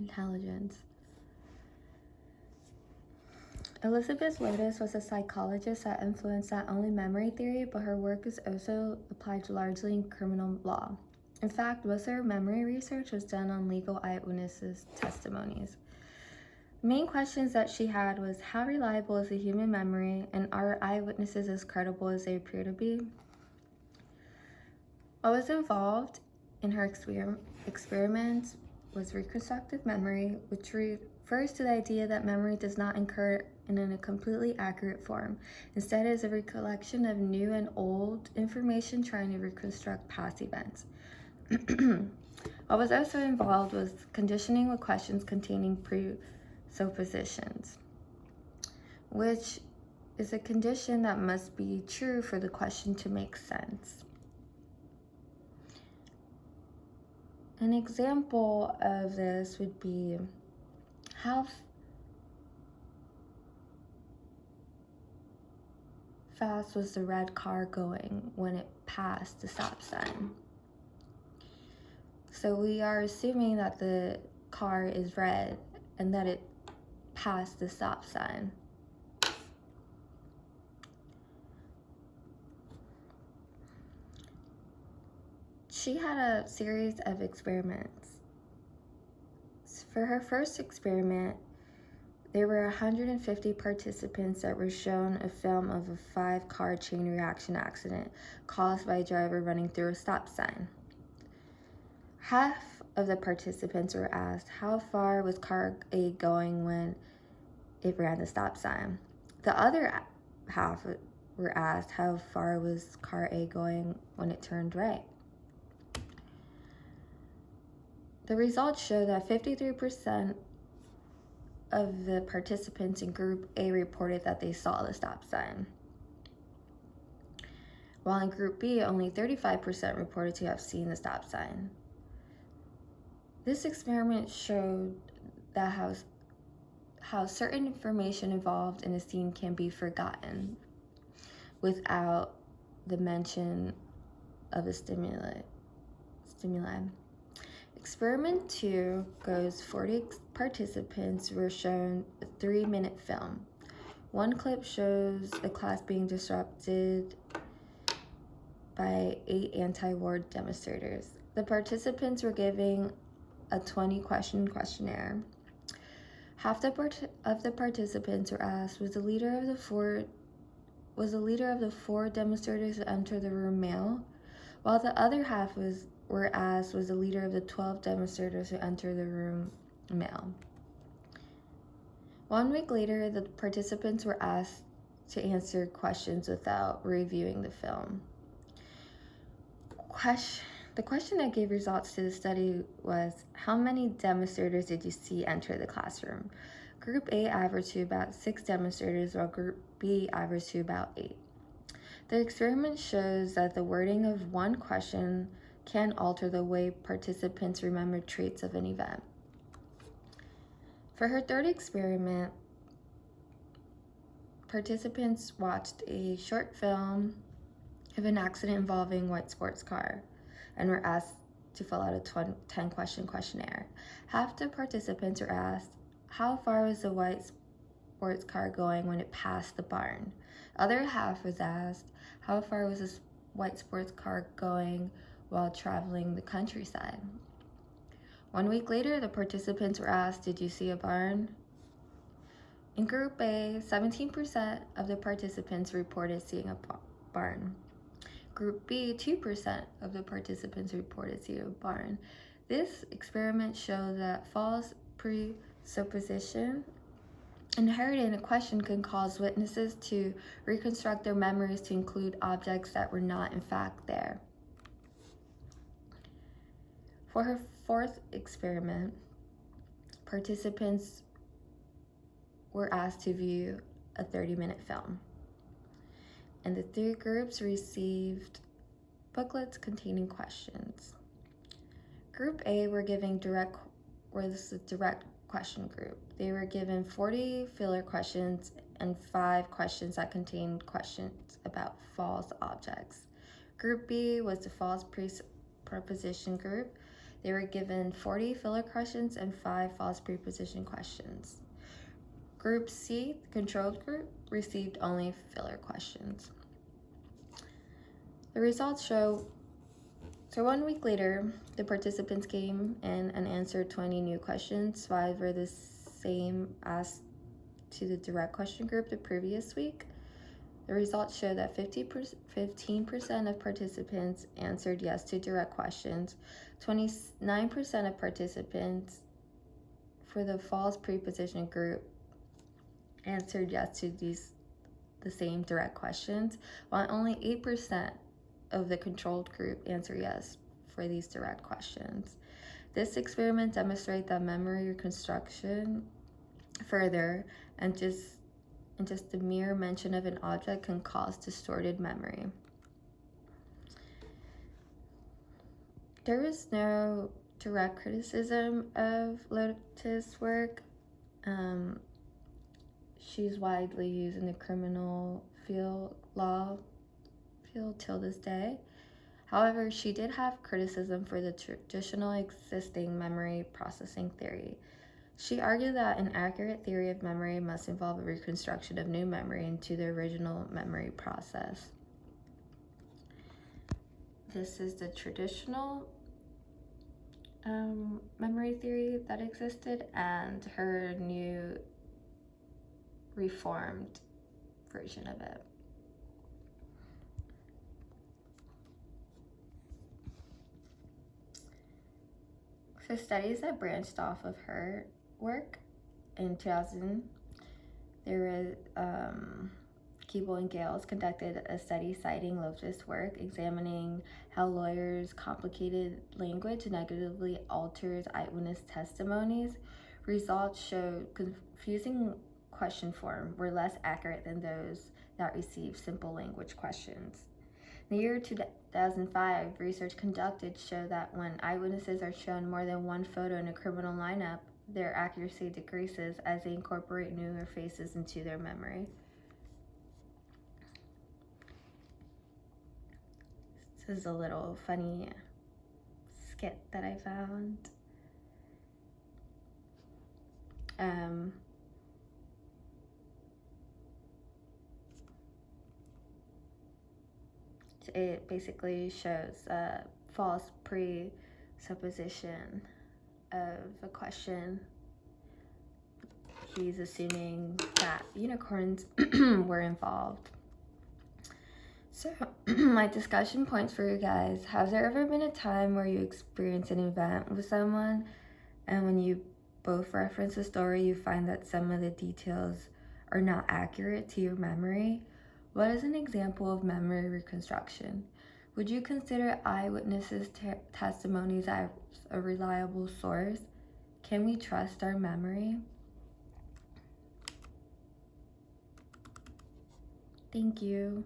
intelligence. Elizabeth Lotus was a psychologist that influenced not only memory theory, but her work is also applied largely in criminal law. In fact, most of her memory research was done on legal eyewitnesses' testimonies. The main questions that she had was, how reliable is the human memory, and are eyewitnesses as credible as they appear to be? What was involved in her experiments was reconstructive memory, which refers to the idea that memory does not occur in a completely accurate form. Instead, it is a recollection of new and old information trying to reconstruct past events. What was also involved was conditioning with questions containing presuppositions, which is a condition that must be true for the question to make sense. An example of this would be, how fast was the red car going when it passed the stop sign? So we are assuming that the car is red and that it passed the stop sign. She had a series of experiments. For her first experiment, there were 150 participants that were shown a film of a 5-car chain reaction accident caused by a driver running through a stop sign. Half of the participants were asked, how far was car A going when it ran the stop sign? The other half were asked, how far was car A going when it turned right? The results show that 53% of the participants in Group A reported that they saw the stop sign, while in Group B, only 35% reported to have seen the stop sign. This experiment showed that how certain information involved in a scene can be forgotten without the mention of a stimuli. Experiment 2 goes 40 participants were shown a 3-minute film. One clip shows the class being disrupted by 8 anti-war demonstrators. The participants were given a 20-question questionnaire. Half of the participants were asked, was the leader of the 4 demonstrators who entered the room male? While the other half were asked, was the leader of the 12 demonstrators who entered the room male? 1 week later, the participants were asked to answer questions without reviewing the film. The question that gave results to the study was, how many demonstrators did you see enter the classroom? Group A averaged to about 6 demonstrators, while Group B averaged to about 8. The experiment shows that the wording of one question can alter the way participants remember traits of an event. For her third experiment, participants watched a short film of an accident involving a white sports car and were asked to fill out a 10-question questionnaire. Half the participants were asked, how far was the white sports car going when it passed the barn? The other half was asked, how far was this white sports car going while traveling the countryside? 1 week later, the participants were asked, did you see a barn? In Group A, 17% of the participants reported seeing a barn. Group B, 2% of the participants reported seeing a barn. This experiment showed that false presupposition inherited in a question can cause witnesses to reconstruct their memories to include objects that were not in fact there. For her fourth experiment, participants were asked to view a 30-minute film, and the 3 groups received booklets containing questions. Group A was the direct question group. They were given 40 filler questions and 5 questions that contained questions about false objects. Group B was the false presupposition group. They were given 40 filler questions and 5 false preposition questions. Group C, the controlled group, received only filler questions. The results show, so 1 week later, the participants came in and answered 20 new questions. 5 were the same as to the direct question group the previous week. The results show that 15% of participants answered yes to direct questions. 29% of participants for the false preposition group answered yes to the same direct questions, while only 8% of the controlled group answered yes for these direct questions. This experiment demonstrates that memory reconstruction further and just the mere mention of an object can cause distorted memory. There was no direct criticism of Lotus' work. She's widely used in the criminal law field till this day. However, she did have criticism for the traditional existing memory processing theory. She argued that an accurate theory of memory must involve a reconstruction of new memory into the original memory process. This is the traditional memory theory that existed and her new reformed version of it. So studies that branched off of her work in 2000, there was Keeble and Gales conducted a study citing Lotus' work, examining how lawyers' complicated language negatively alters eyewitness testimonies. Results showed confusing question form were less accurate than those that received simple language questions. In the year 2005, research conducted showed that when eyewitnesses are shown more than one photo in a criminal lineup, their accuracy decreases as they incorporate newer faces into their memory. This is a little funny skit that I found. It basically shows a false presupposition of a question. He's assuming that unicorns were involved. So my discussion points for you guys: has there ever been a time where you experienced an event with someone, and when you both reference a story, you find that some of the details are not accurate to your memory? What is an example of memory reconstruction? Would you consider eyewitnesses' testimonies as a reliable source? Can we trust our memory? Thank you.